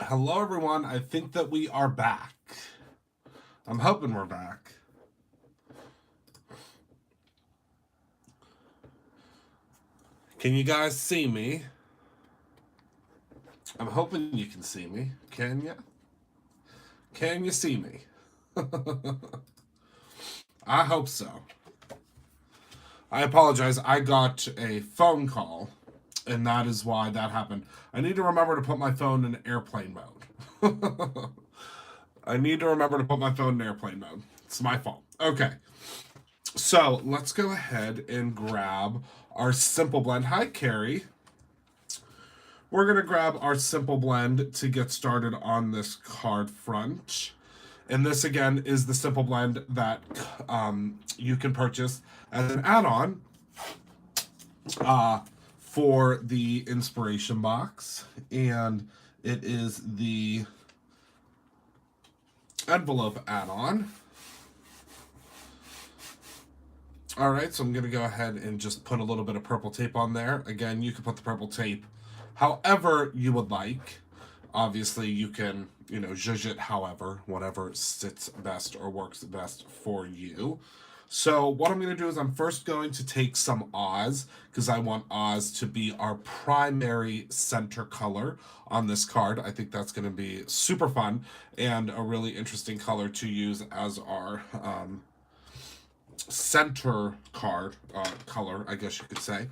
Hello, everyone. I think that we are back. I'm hoping we're back. Can you guys see me? I'm hoping you can see me. Can you? Can you see me? I hope so. I apologize. I got a phone call, and that is why that happened. I need to remember to put my phone in airplane mode. I need to remember to put my phone in airplane mode. It's my fault. Okay. So let's go ahead and grab our simple blend. Hi, Carrie. We're going to grab our simple blend to get started on this card front. And this, again, is the simple blend that you can purchase as an add-on for the inspiration box. And it is the envelope add-on. All right, so I'm going to go ahead and just put a little bit of purple tape on there. Again, you can put the purple tape however you would like. Obviously, you can, zhuzh it however, whatever sits best or works best for you. So what I'm going to do is I'm first going to take some Oz, because I want Oz to be our primary center color on this card. I think that's going to be super fun and a really interesting color to use as our center card color, I guess you could say.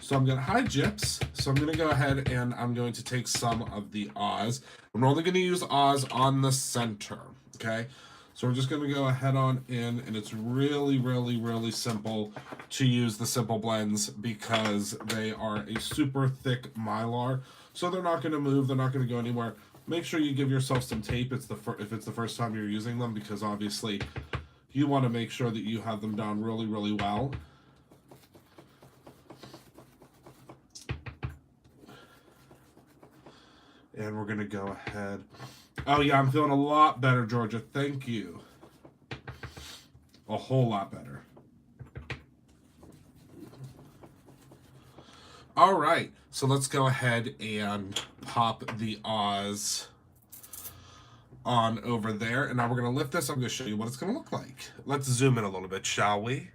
So I'm going to, hi Gyps. So I'm going to go ahead and I'm going to take some of the Oz. I'm only going to use Oz on the center, okay? So we're just going to go ahead on in, and it's really, really, really simple to use the simple blends because they are a super thick Mylar. So they're not going to move, they're not going to go anywhere. Make sure you give yourself some tape if it's the first time you're using them, because obviously you want to make sure that you have them down really, really well. And we're going to go ahead. Oh, yeah, I'm feeling a lot better, Georgia. Thank you. A whole lot better. All right, so let's go ahead and pop the Oz on over there. And now we're going to lift this. I'm going to show you what it's going to look like. Let's zoom in a little bit, shall we?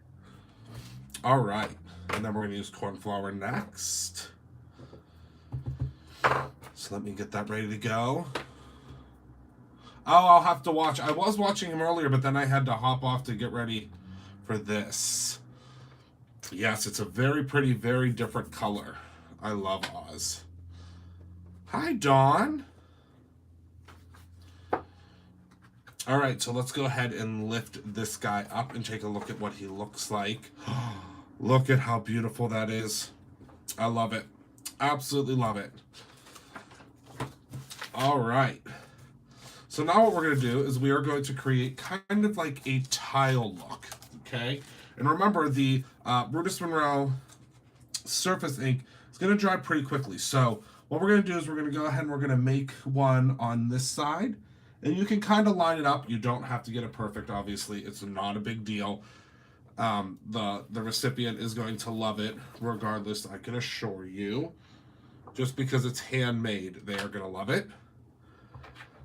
All right. And then we're going to use cornflower next. So let me get that ready to go. Oh, I'll have to watch. I was watching him earlier, but then I had to hop off to get ready for this. Yes, it's a very pretty, very different color. I love Oz. Hi, Dawn. All right, so let's go ahead and lift this guy up and take a look at what he looks like. Look at how beautiful that is. I love it. Absolutely love it. All right. So now what we're going to do is we are going to create kind of like a tile look, okay? And remember, the Brutus Monroe surface ink is going to dry pretty quickly. So what we're going to do is we're going to go ahead and we're going to make one on this side. And you can kind of line it up. You don't have to get it perfect, obviously. It's not a big deal. The recipient is going to love it regardless, I can assure you. Just because it's handmade, they are going to love it.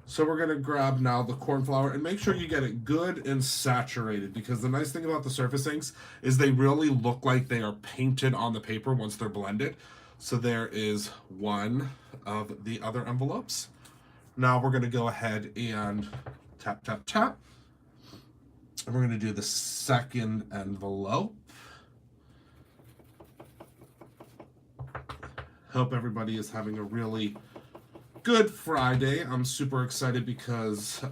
So we're going to grab now the cornflower and make sure you get it good and saturated, because the nice thing about the surface inks is they really look like they are painted on the paper once they're blended. So there is one of the other envelopes. Now we're going to go ahead and tap, tap, tap. And we're going to do the second envelope. Hope everybody is having a really good Friday. I'm super excited because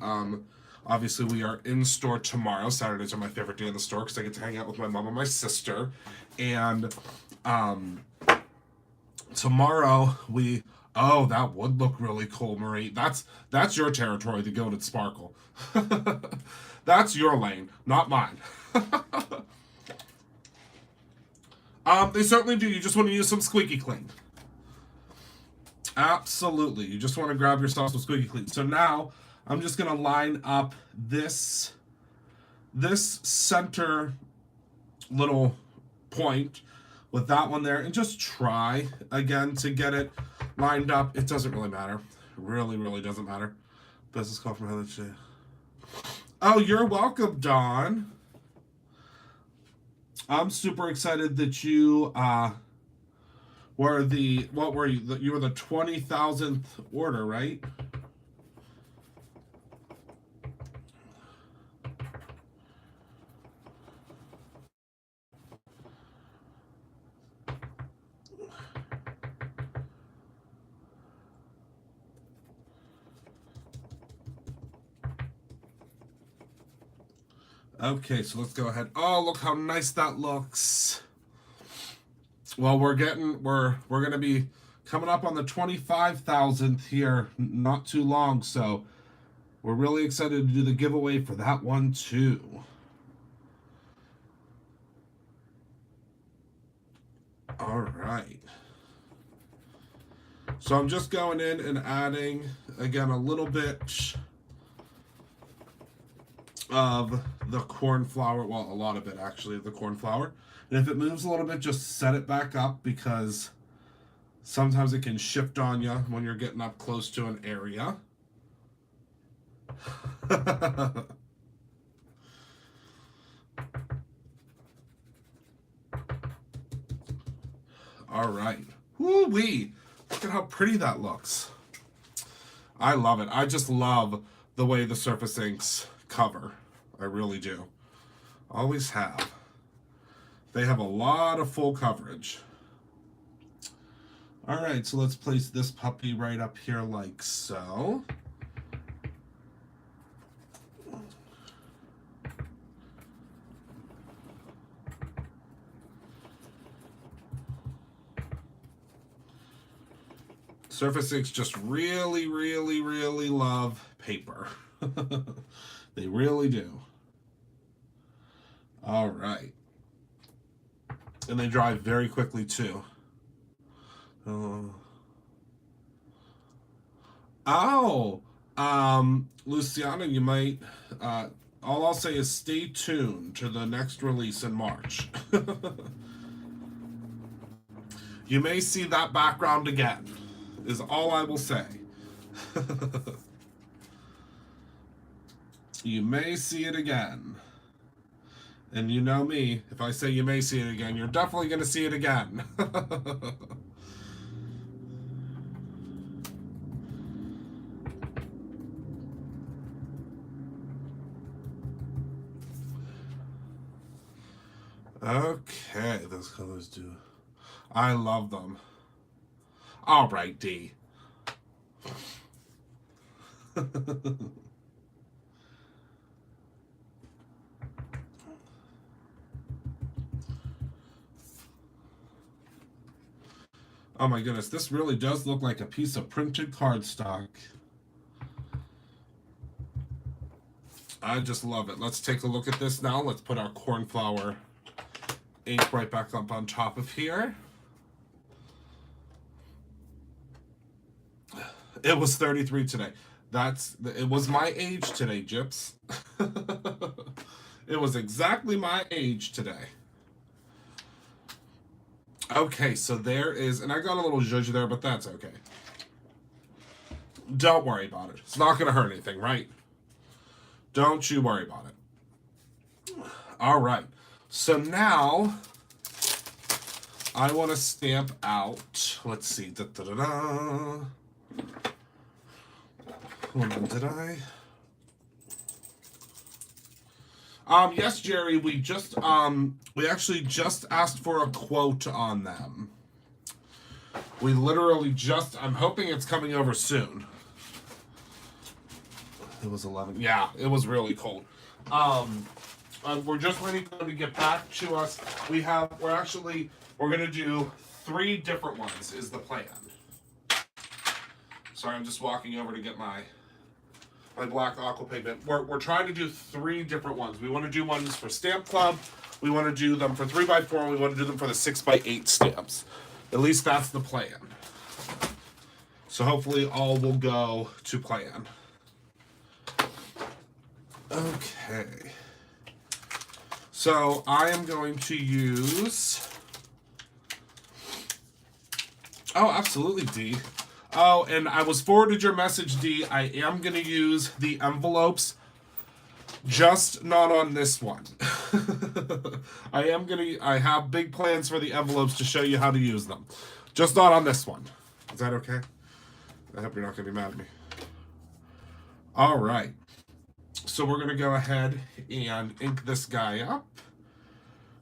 obviously we are in store tomorrow. Saturdays are my favorite day in the store because I get to hang out with my mom and my sister. And tomorrow we... Oh, that would look really cool, Marie. That's your territory, the Gilded Sparkle. That's your lane, not mine. They certainly do. You just want to use some squeaky clean. Absolutely. You just want to grab yourself some squeaky clean. So now I'm just going to line up this center little point with that one there and just try again to get it lined up. It doesn't really matter. Really, really doesn't matter. Business call from Heather J. Oh, you're welcome, Dawn. I'm super excited that you were the, what were you? You were the 20,000th order, right? Okay, so let's go ahead. Oh, look how nice that looks. Well, we're gonna be coming up on the 25,000th here not too long, so we're really excited to do the giveaway for that one too. All right. So I'm just going in and adding again a little bit of the corn flour. Well, a lot of it actually, the corn flour. And if it moves a little bit, just set it back up because sometimes it can shift on you when you're getting up close to an area. All right. Woo-wee. Look at how pretty that looks. I love it. I just love the way the Surface Inks cover. I really do. Always have. They have a lot of full coverage. All right, so let's place this puppy right up here like so. Surface Inks just really, really, really love paper. They really do. All right. And they dry very quickly too. Luciana, you might, all I'll say is stay tuned to the next release in March. You may see that background again, is all I will say. You may see it again. And you know me, if I say you may see it again, you're definitely going to see it again. Okay, those colors do. I love them. All right, D. Oh my goodness, this really does look like a piece of printed cardstock. I just love it. Let's take a look at this now. Let's put our cornflower ink right back up on top of here. It was 33 today. It was my age today, Gyps. It was exactly my age today. Okay, so there is, and I got a little zhuzh there, but that's okay. Don't worry about it. It's not going to hurt anything, right? Don't you worry about it. All right. So now I want to stamp out, let's see. Da-da-da-da. Hold on, did I? Yes, Jerry, we actually just asked for a quote on them. We literally I'm hoping it's coming over soon. It was 11. Yeah, it was really cold. We're just waiting for them to get back to us. We're gonna do 3 different ones is the plan. Sorry, I'm just walking over to get my black aqua pigment. We're trying to do 3 different ones. We want to do ones for Stamp Club. We want to do them for 3x4. And we want to do them for the 6x8 stamps. At least that's the plan. So hopefully all will go to plan. Okay. So I am going to use... Oh, absolutely, D. Oh, and I was forwarded your message, D. I am going to use the envelopes, just not on this one. I have big plans for the envelopes to show you how to use them. Just not on this one. Is that okay? I hope you're not going to be mad at me. All right. So we're going to go ahead and ink this guy up.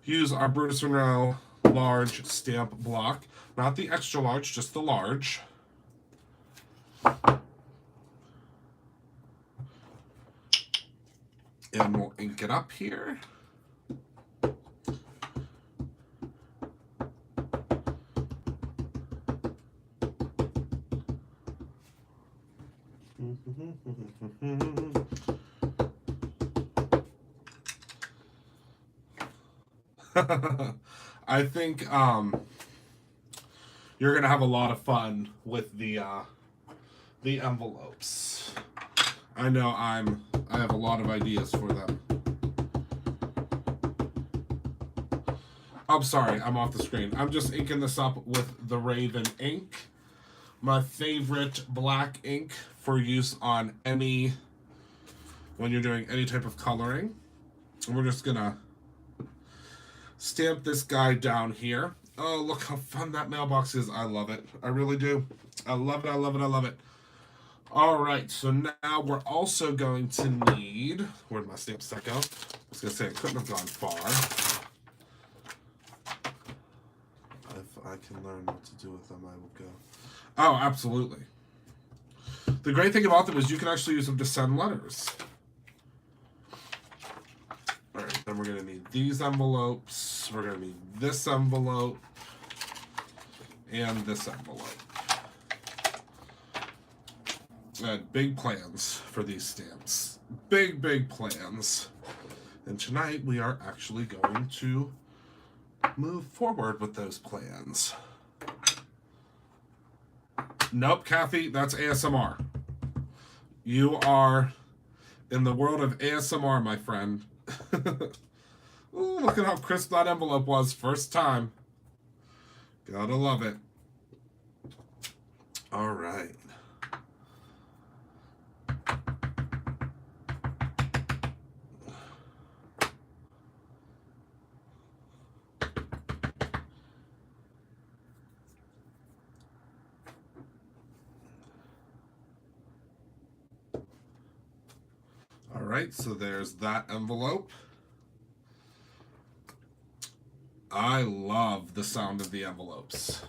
Use our Brutus Monroe large stamp block. Not the extra large, just the large. And we'll ink it up here. I think you're gonna have a lot of fun with the envelopes. I know I have a lot of ideas for them. I'm sorry, I'm off the screen. I'm just inking this up with the Raven ink, my favorite black ink for use on when you're doing any type of coloring. And we're just gonna stamp this guy down here. Oh, look how fun that mailbox is. I love it. I really do. I love it, I love it, I love it. All right, so now we're also going to need, where'd my stamp set go? I was gonna say it couldn't have gone far. If I can learn what to do with them, I will go. Oh, absolutely. The great thing about them is you can actually use them to send letters. All right, then we're gonna need these envelopes. We're gonna need this envelope and this envelope. I had big plans for these stamps. Big, big plans. And tonight we are actually going to move forward with those plans. Nope, Kathy, that's ASMR. You are in the world of ASMR, my friend. Ooh, look at how crisp that envelope was. First time. Gotta love it. All right. All right, so there's that envelope. I love the sound of the envelopes.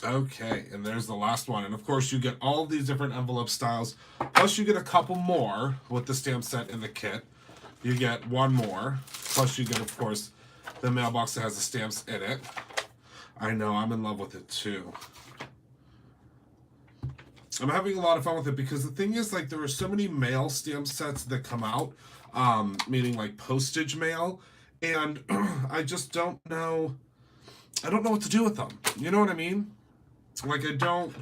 Okay, and there's the last one. And of course, you get all of these different envelope styles. Plus, you get a couple more with the stamp set in the kit. You get one more. Plus, you get, of course, the mailbox that has the stamps in it. I know, I'm in love with it too. I'm having a lot of fun with it because the thing is, like, there are so many mail stamp sets that come out, meaning like postage mail, and I just don't know. I don't know what to do with them. You know what I mean? Like, I don't.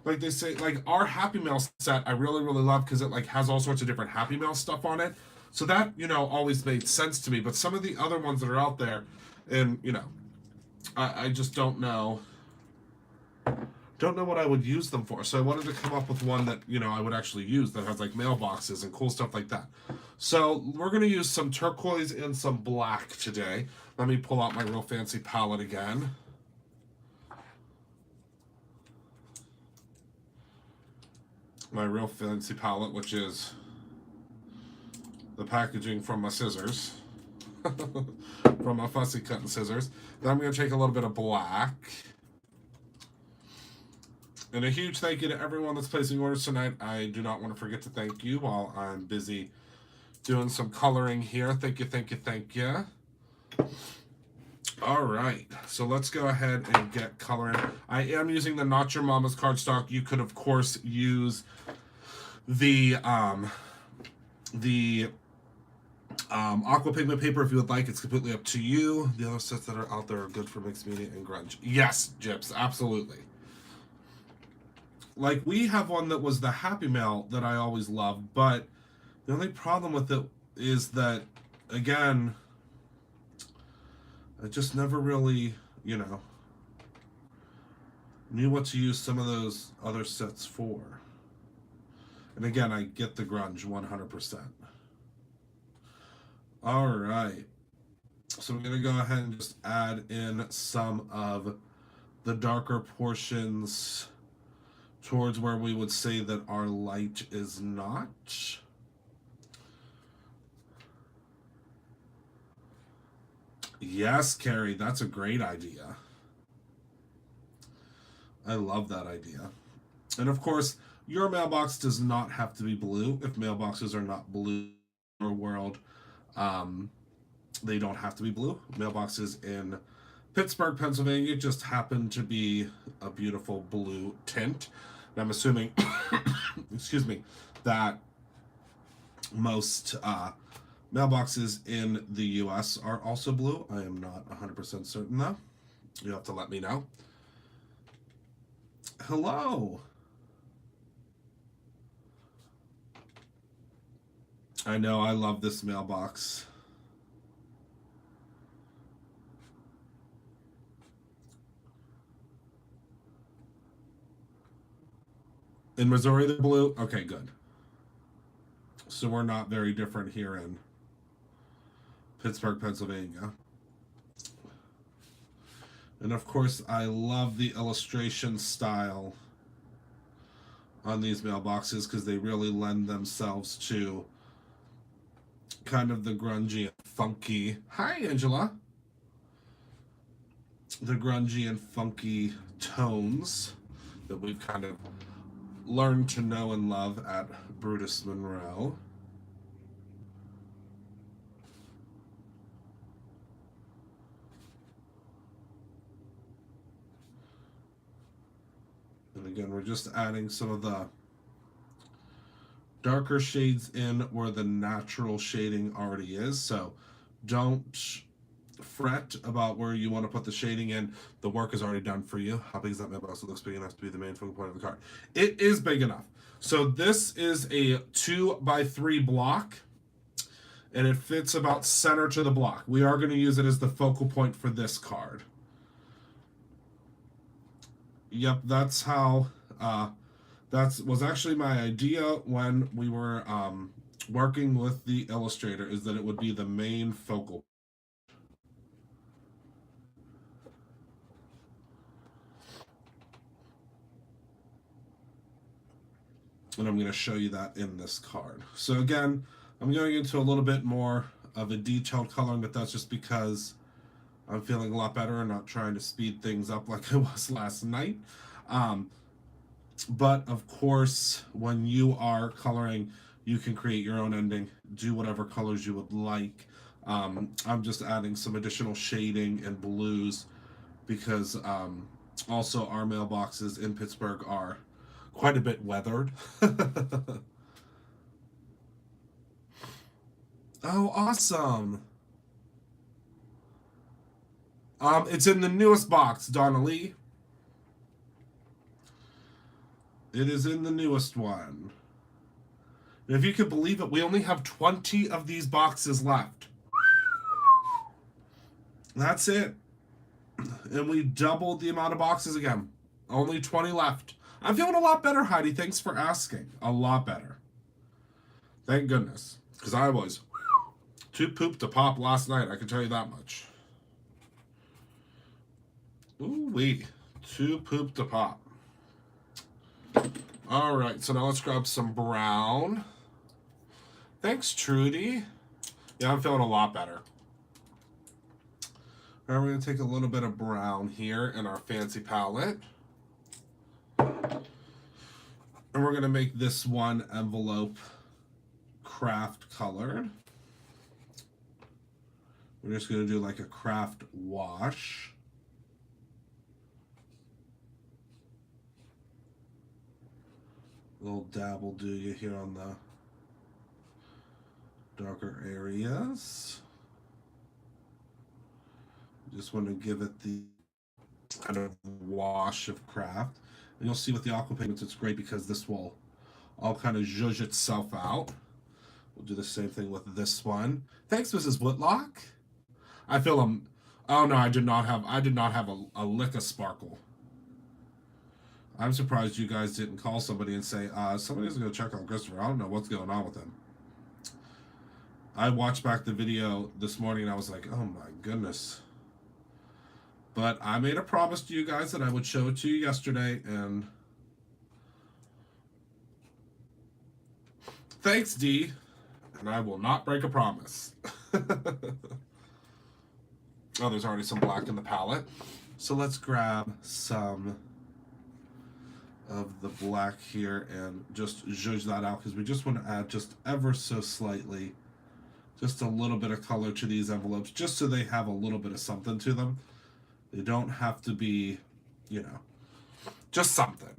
Like they say, like our Happy Mail set, I really, really love because it like has all sorts of different Happy Mail stuff on it. So that, you know, always made sense to me. But some of the other ones that are out there, and you know, I just don't know. Don't know what I would use them for. So I wanted to come up with one that, you know, I would actually use that has like mailboxes and cool stuff like that. So we're going to use some turquoise and some black today. Let me pull out my Real Fancy palette again. My Real Fancy palette, which is the packaging from my scissors. From my Fussy Cutting Scissors. Then I'm going to take a little bit of black. And a huge thank you to everyone that's placing orders tonight. I do not want to forget to thank you while I'm busy doing some coloring here. Thank you, thank you, thank you. All right, so let's go ahead and get coloring. I am using the Not Your Mama's cardstock. You could, of course, use the aqua pigment paper if you would like. It's completely up to you. The other sets that are out there are good for mixed media and grunge. Yes, Gyps, absolutely. Like, we have one that was the Happy Mail that I always loved, but the only problem with it is that, again, I just never really, you know, knew what to use some of those other sets for. And again, I get the grunge 100%. All right. So I'm going to go ahead and just add in some of the darker portions towards where we would say that our light is not. Yes, Carrie, that's a great idea. I love that idea. And of course, your mailbox does not have to be blue. If mailboxes are not blue in our world, they don't have to be blue. Mailboxes in Pittsburgh, Pennsylvania just happen to be a beautiful blue tint. And I'm assuming, excuse me, that most mailboxes in the US are also blue. I am not 100% certain though. You have to let me know. Hello. I know, I love this mailbox. In Missouri, they're blue? Okay, good. So we're not very different here in Pittsburgh, Pennsylvania. And of course, I love the illustration style on these mailboxes because they really lend themselves to kind of the grungy and funky. Hi, Angela. The grungy and funky tones that we've kind of learned to know and love at Brutus Monroe. And again, we're just adding some of the darker shades in where the natural shading already is. So don't fret about where you want to put the shading in. The work is already done for you. How big is that mailbox? It looks big enough to be the main focal point of the card. It is big enough. So this is a 2x3 block, and it fits about center to the block. We are going to use it as the focal point for this card. Yep, that's how, that was actually my idea when we were working with the illustrator, is that it would be the main focal. And I'm going to show you that in this card. So again, I'm going into a little bit more of a detailed coloring, but that's just because I'm feeling a lot better and not trying to speed things up like I was last night. But of course, when you are coloring, you can create your own ending, do whatever colors you would like. I'm just adding some additional shading and blues because also our mailboxes in Pittsburgh are quite a bit weathered. Oh, awesome. It's in the newest box, Donna Lee. It is in the newest one. And if you could believe it, we only have 20 of these boxes left. That's it. And we doubled the amount of boxes again. Only 20 left. I'm feeling a lot better, Heidi. Thanks for asking. A lot better. Thank goodness. Because I was too pooped to pop last night, I can tell you that much. Ooh-wee. Too pooped to pop. All right, so now let's grab some brown. Thanks, Trudy. Yeah, I'm feeling a lot better. All right, we're going to take a little bit of brown here in our fancy palette. And we're going to make this one envelope craft colored. We're just going to do like a craft wash. A little dab will do you here on the darker areas. Just want to give it the kind of wash of craft. And you'll see with the aqua pigments, it's great because this will all kind of zhuzh itself out. We'll do the same thing with this one. Thanks, Mrs. Whitlock. I feel Oh no, I did not have a lick of sparkle. I'm surprised you guys didn't call somebody and say, somebody's gonna check on Christopher. I don't know what's going on with him. I watched back the video this morning and I was like, oh my goodness. But I made a promise to you guys that I would show it to you yesterday, and thanks, Dee. And I will not break a promise. Oh, there's already some black in the palette. So let's grab some of the black here and just zhuzh that out, because we just want to add just ever so slightly, just a little bit of color to these envelopes, just so they have a little bit of something to them. They don't have to be, you know, just something.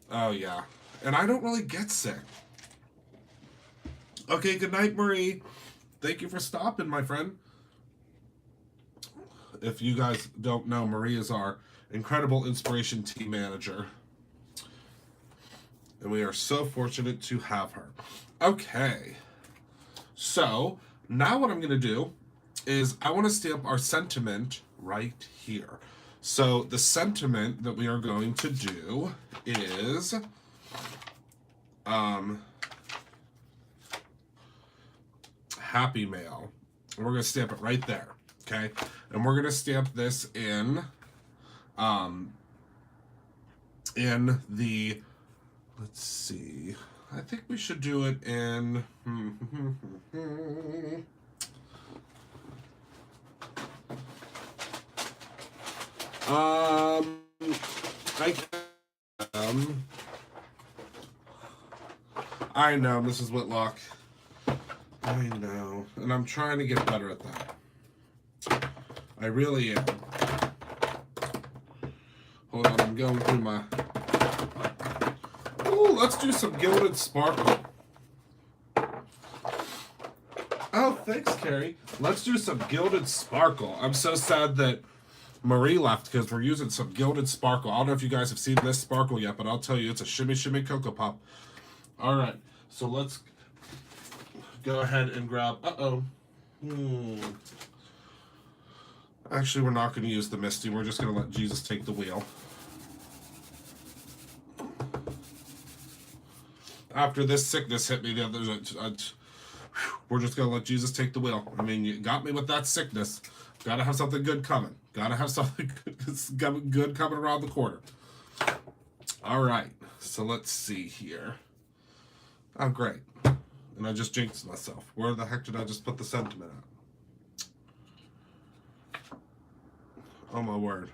Oh, yeah. And I don't really get sick. Okay, good night, Marie. Thank you for stopping, my friend. If you guys don't know, Marie is our incredible inspiration team manager. And we are so fortunate to have her. Okay. So, now what I'm going to do is I want to stamp our sentiment right here. So, the sentiment that we are going to do is... Happy Mail. And we're going to stamp it right there. Okay? And we're going to stamp this in the, let's see, I think we should do it in, I know, Mrs. Whitlock. I know, and I'm trying to get better at that. I really am. Hold on, I'm going through my... Ooh, let's do some Gilded Sparkle. Oh, thanks, Carrie. Let's do some Gilded Sparkle. I'm so sad that Marie left because we're using some Gilded Sparkle. I don't know if you guys have seen this sparkle yet, but I'll tell you, it's a shimmy, shimmy Cocoa Pop. All right, so let's go ahead and grab... Actually, we're not going to use the Misty. We're just going to let Jesus take the wheel. After this sickness hit me the other day, we're just going to let Jesus take the wheel. I mean, you got me with that sickness. Got to have something good coming. Got to have something good coming around the corner. All right. So let's see here. Oh, great. And I just jinxed myself. Where the heck did I just put the sentiment at? Oh, my word.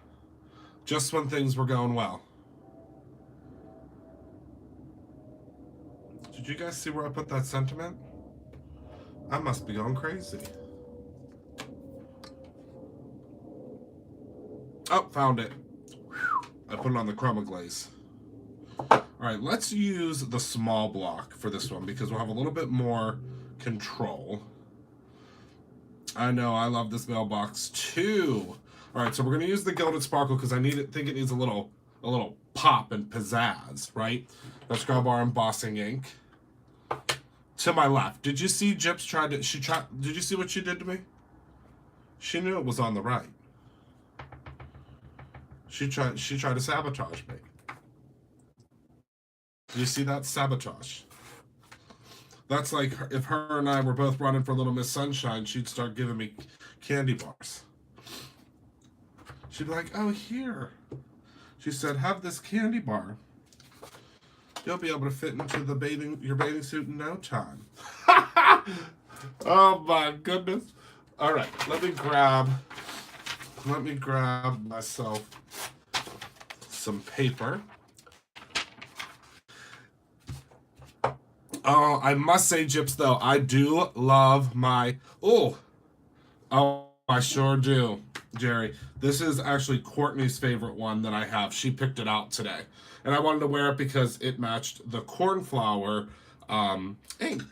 Just when things were going well. Did you guys see where I put that sentiment? I must be going crazy. Oh, found it. I put it on the chroma glaze. All right, let's use the small block for this one because we'll have a little bit more control. I know, I love this mailbox too. All right, so we're gonna use the Gilded Sparkle because I think it needs a little pop and pizzazz, right? Let's grab our embossing ink. To my left. Did you see Jips did you see what she did to me? She knew it was on the right. She tried to sabotage me. Did you see that? Sabotage. That's like if her and I were both running for Little Miss Sunshine, she'd start giving me candy bars. She'd be like, oh, here. She said, have this candy bar. You'll be able to fit into your bathing suit in no time. Oh my goodness. All right, let me grab myself some paper. Oh, I must say, Jips, though, I do love my... Oh, I sure do, Jerry. This is actually Courtney's favorite one that I have. She picked it out today. And I wanted to wear it because it matched the cornflower ink.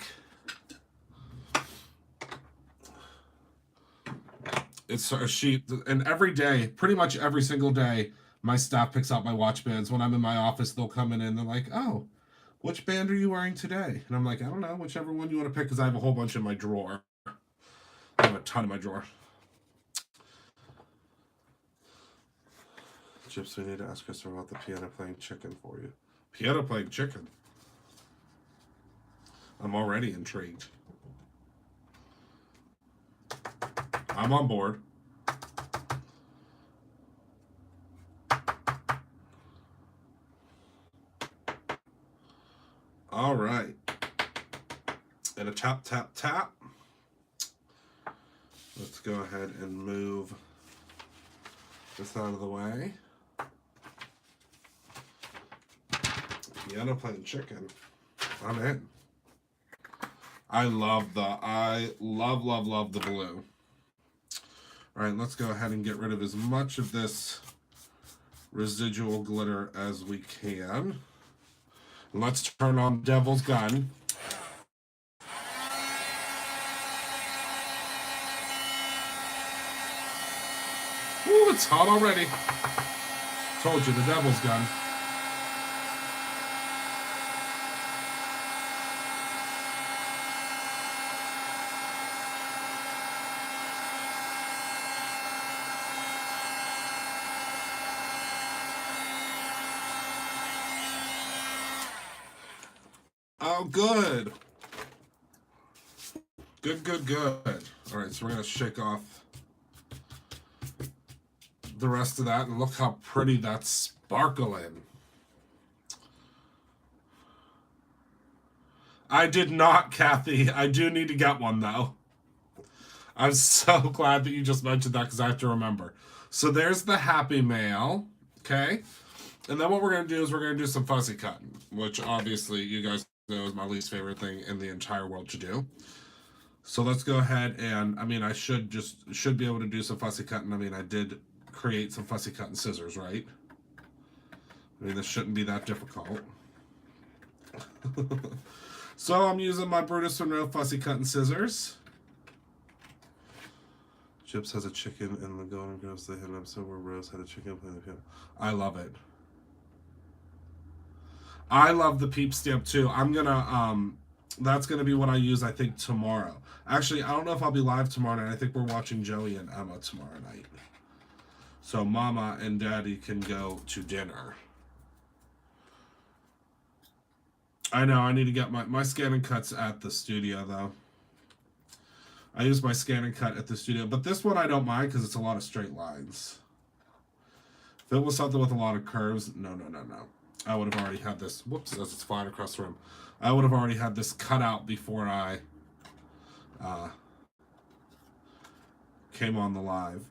It's a sheet, and every day, pretty much every single day, my staff picks out my watch bands. When I'm in my office, they'll come in and they're like, oh, which band are you wearing today? And I'm like, I don't know, whichever one you want to pick, because I have a whole bunch in my drawer. I have a ton in my drawer. Chips, we need to ask Christopher about the piano playing chicken for you. Piano playing chicken? I'm already intrigued. I'm on board. All right. And a tap, tap, tap. Let's go ahead and move this out of the way. Piano playing chicken. I'm in. I love the blue. All right, let's go ahead and get rid of as much of this residual glitter as we can. Let's turn on Devil's Gun. Ooh, it's hot already. Told you, the Devil's Gun. Oh, good. Good. All right, so we're going to shake off the rest of that, and look how pretty that's sparkling. I did not, Kathy. I do need to get one, though. I'm so glad that you just mentioned that because I have to remember. So there's the Happy Mail, okay? And then what we're going to do is we're going to do some fussy cutting, which obviously you guys know is my least favorite thing in the entire world to do. So let's go ahead and, I mean, I should be able to do some fussy cutting. I mean, I did create some fussy cutting scissors, right? I mean, this shouldn't be that difficult. So I'm using my Brutus Monroe fussy cutting scissors. Chips has a chicken in the Golden Girls. They had an episode where Rose had a chicken playing the piano. I love it. I love the Peep Stamp too. I'm gonna that's gonna be what I use, I think, tomorrow. Actually, I don't know if I'll be live tomorrow night. I think we're watching Joey and Emma tomorrow night. So Mama and Daddy can go to dinner. I know, I need to get my scan and cuts at the studio, though. I use my scan and cut at the studio. But this one I don't mind because it's a lot of straight lines. If it was something with a lot of curves, no. I would have already had this. Whoops, as it's flying across the room. I would have already had this cut out before I came on the live.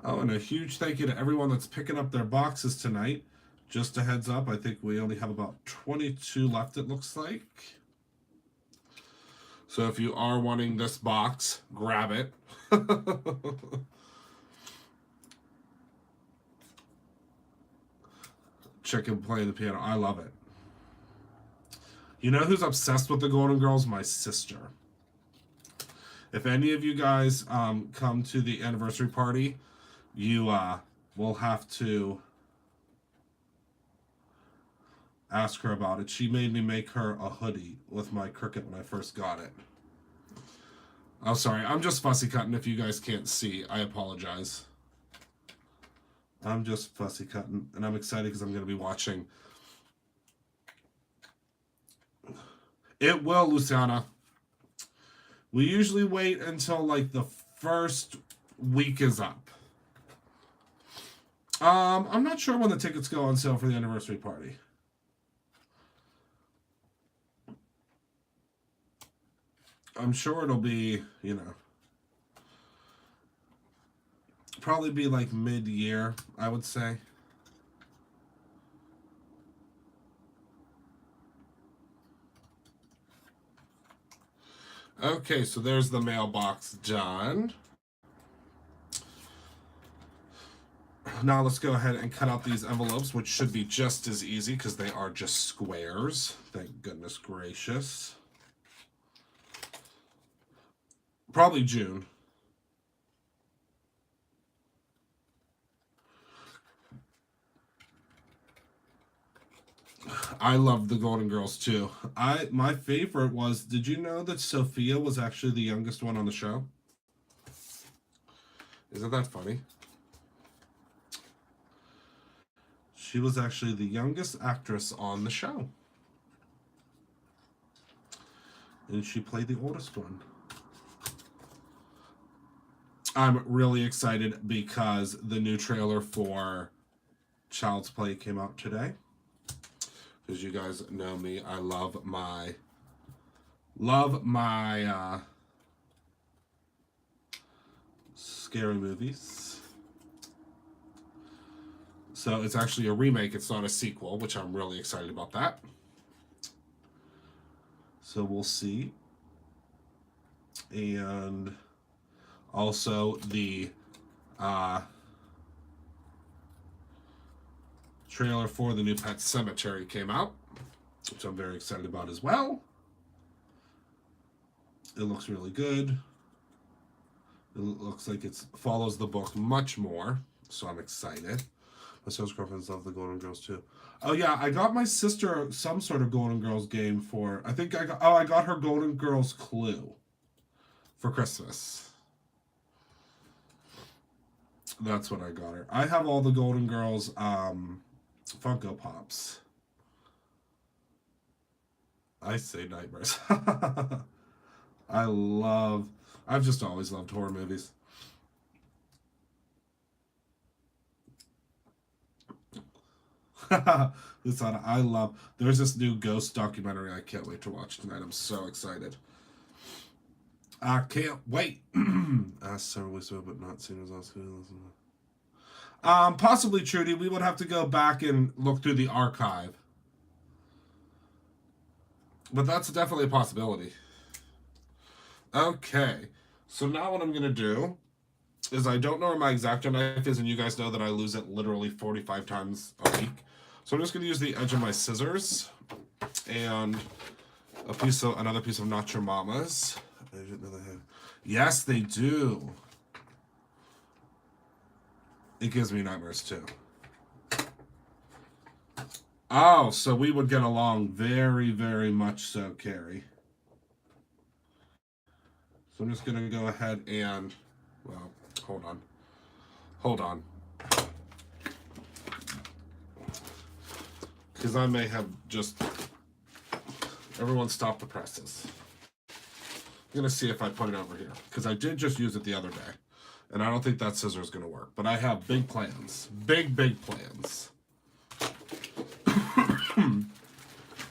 Oh, and a huge thank you to everyone that's picking up their boxes tonight. Just a heads up, I think we only have about 22 left, it looks like. So if you are wanting this box, grab it. Chicken playing the piano. I love it. You know who's obsessed with the Golden Girls? My sister. If any of you guys come to the anniversary party, you will have to ask her about it. She made me make her a hoodie with my Cricut when I first got it. Oh, sorry. I'm just fussy cutting. If you guys can't see, I apologize. I'm just fussy cutting, and I'm excited because I'm going to be watching. It will, Luciana. We usually wait until like the first week is up. I'm not sure when the tickets go on sale for the anniversary party. I'm sure it'll be, you know, probably be like mid-year, I would say. Okay, so there's the mailbox done. Now let's go ahead and cut out these envelopes, which should be just as easy because they are just squares. Thank goodness gracious. Probably June. I love the Golden Girls too. My favorite was, did you know that Sophia was actually the youngest one on the show? Isn't that funny? She was actually the youngest actress on the show. And she played the oldest one. I'm really excited because the new trailer for Child's Play came out today. Because you guys know me, I love my scary movies. So it's actually a remake, it's not a sequel, which I'm really excited about that. So we'll see. And also the trailer for the new Pet Sematary came out, which I'm very excited about as well. It looks really good. It looks like it follows the book much more, so I'm excited. My sister's girlfriends love the Golden Girls too. Oh yeah, I got my sister some sort of Golden Girls game for, I got her Golden Girls Clue for Christmas. That's what I got her. I have all the Golden Girls Funko Pops. I say nightmares. I've just always loved horror movies. There's this new ghost documentary I can't wait to watch tonight. I'm so excited. I can't wait. Asked several weeks ago, but not seen as awesome. Possibly, Trudy. We would have to go back and look through the archive. But that's definitely a possibility. Okay. So now what I'm going to do is I don't know where my X-Acto knife is, and you guys know that I lose it literally 45 times a week. So I'm just going to use the edge of my scissors and another piece of Not Your Mama's. I didn't know they had. Yes, they do. It gives me nightmares too. Oh, so we would get along very, very much so, Carrie. So I'm just going to go ahead and, well, hold on. Because I may have just, everyone stop the presses. I'm going to see if I put it over here. Because I did just use it the other day. And I don't think that scissor is going to work. But I have big plans. Big plans.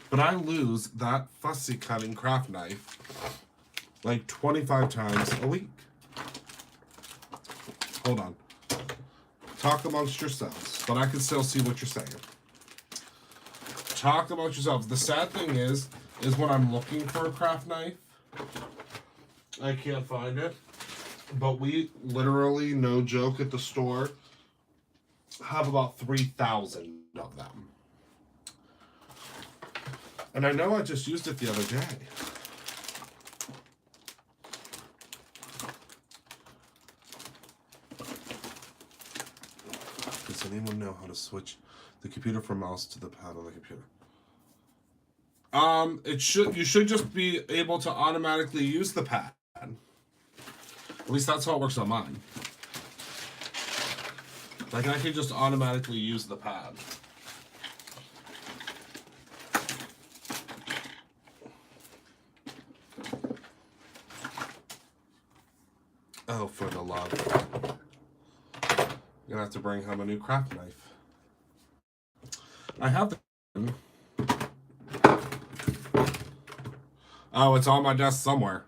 But I lose that fussy cutting craft knife like 25 times a week. Hold on. Talk amongst yourselves. But I can still see what you're saying. Talk amongst yourselves. The sad thing is when I'm looking for a craft knife, I can't find it. But we literally, no joke, at the store have about 3,000 of them. And I know I just used it the other day. Does anyone know how to switch the computer from mouse to the pad on the computer? You should just be able to automatically use the pad. At least that's how it works on mine. Like, I can just automatically use the pad. Oh, for the love. I'm gonna have to bring home a new craft knife. I have the... Oh, it's on my desk somewhere.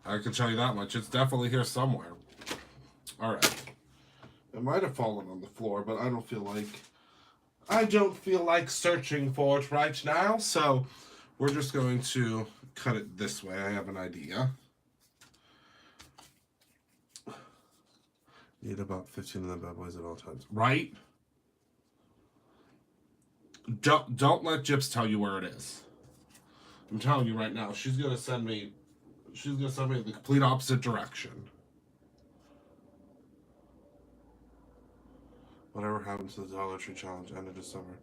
I can tell you that much. It's definitely here somewhere. Alright. It might have fallen on the floor, but I don't feel like searching for it right now. So we're just going to cut it this way. I have an idea. Need about 15 of them bad boys at all times. Right? Don't let Gyps tell you where it is. I'm telling you right now, she's gonna send me the complete opposite direction. Whatever happened to the Dollar Tree Challenge end of December?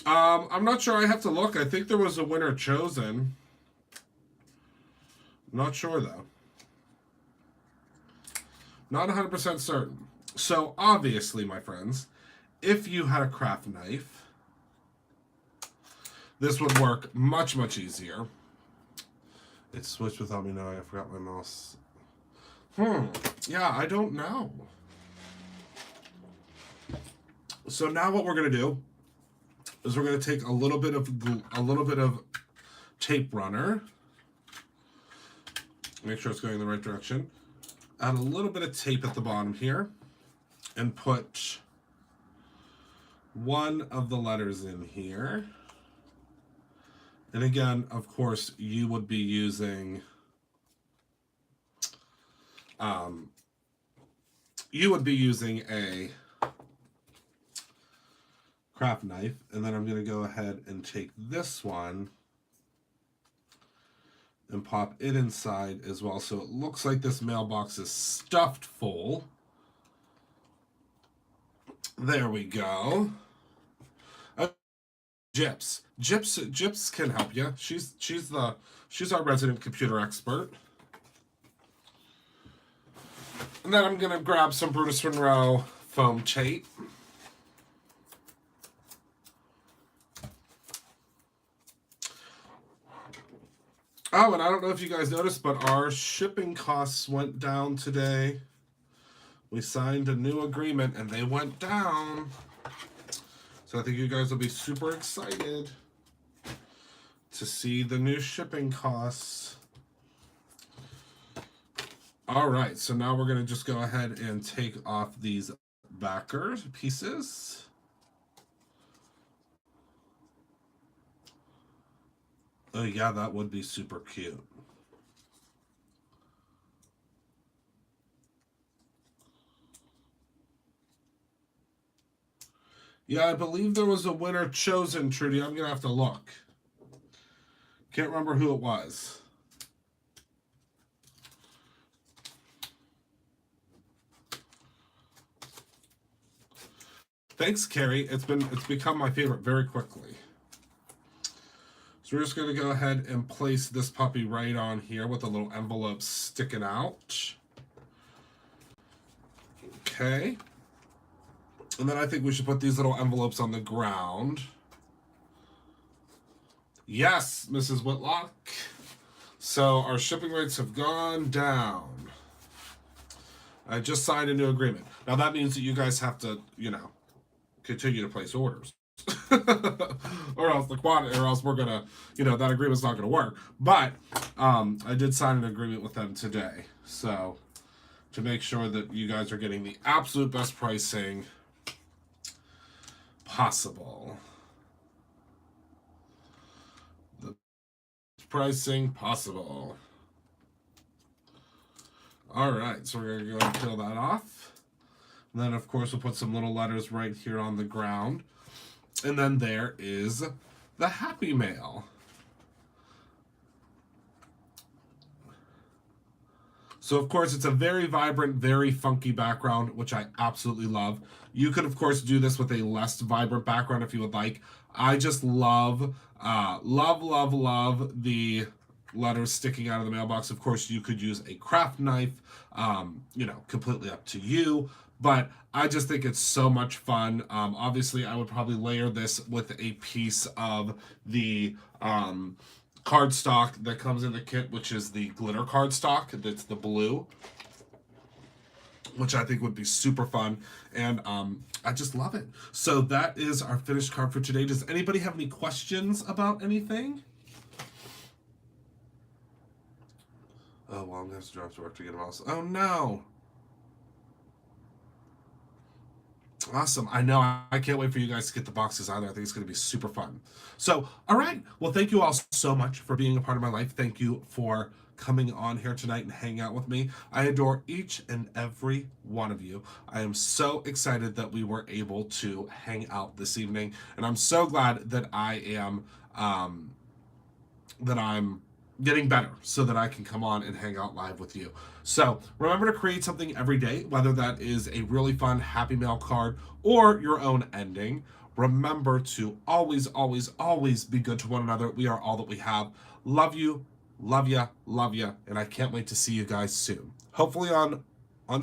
I'm not sure. I have to look. I think there was a winner chosen. I'm not sure though. Not 100% certain. So obviously, my friends, if you had a craft knife, this would work much, much easier. It switched without me knowing. I forgot my mouse. Yeah, I don't know. So now what we're gonna do is we're gonna take a little bit of tape runner. Make sure it's going in the right direction. Add a little bit of tape at the bottom here, and put one of the letters in here. And again, of course, you would be using a craft knife. And then I'm going to go ahead and take this one and pop it inside as well. So it looks like this mailbox is stuffed full. There we go. Jips can help you. She's our resident computer expert. And then I'm gonna grab some Brutus Monroe foam tape. Oh, and I don't know if you guys noticed, but our shipping costs went down today. We signed a new agreement and they went down. So I think you guys will be super excited to see the new shipping costs. All right, so now we're gonna just go ahead and take off these backer pieces. Oh yeah, that would be super cute. Yeah, I believe there was a winner chosen, Trudy. I'm going to have to look. Can't remember who it was. Thanks, Carrie. It's become my favorite very quickly. So we're just going to go ahead and place this puppy right on here with a little envelope sticking out. Okay. And then I think we should put these little envelopes on the ground. Yes, Mrs. Whitlock. So our shipping rates have gone down. I just signed a new agreement. Now that means that you guys have to, continue to place orders. or else we're gonna, that agreement's not gonna work. But I did sign an agreement with them today. So to make sure that you guys are getting the absolute best pricing possible. The pricing possible. All right, so we're going to go and peel that off. And then, of course, we'll put some little letters right here on the ground. And then there is the Happy Mail. So, of course, it's a very vibrant, very funky background, which I absolutely love. You could, of course, do this with a less vibrant background if you would like. I just love the letters sticking out of the mailbox. Of course, you could use a craft knife, completely up to you. But I just think it's so much fun. Obviously, I would probably layer this with a piece of the cardstock that comes in the kit, which is the glitter cardstock. That's the blue, which I think would be super fun. And I just love it. So that is our finished card for today. Does anybody have any questions about anything? Oh, well, I'm going to have to drive to work to get a mouse. Oh, no. Awesome. I know. I can't wait for you guys to get the boxes either. I think it's going to be super fun. So, all right. Well, thank you all so much for being a part of my life. Thank you for coming on here tonight and hanging out with me. I adore each and every one of you. I am so excited that we were able to hang out this evening. And I'm so glad that I'm getting better so that I can come on and hang out live with you. So remember to create something every day, whether that is a really fun Happy Mail card or your own ending. Remember to always, always, always be good to one another. We are all that we have. Love you, love ya, and I can't wait to see you guys soon. Hopefully on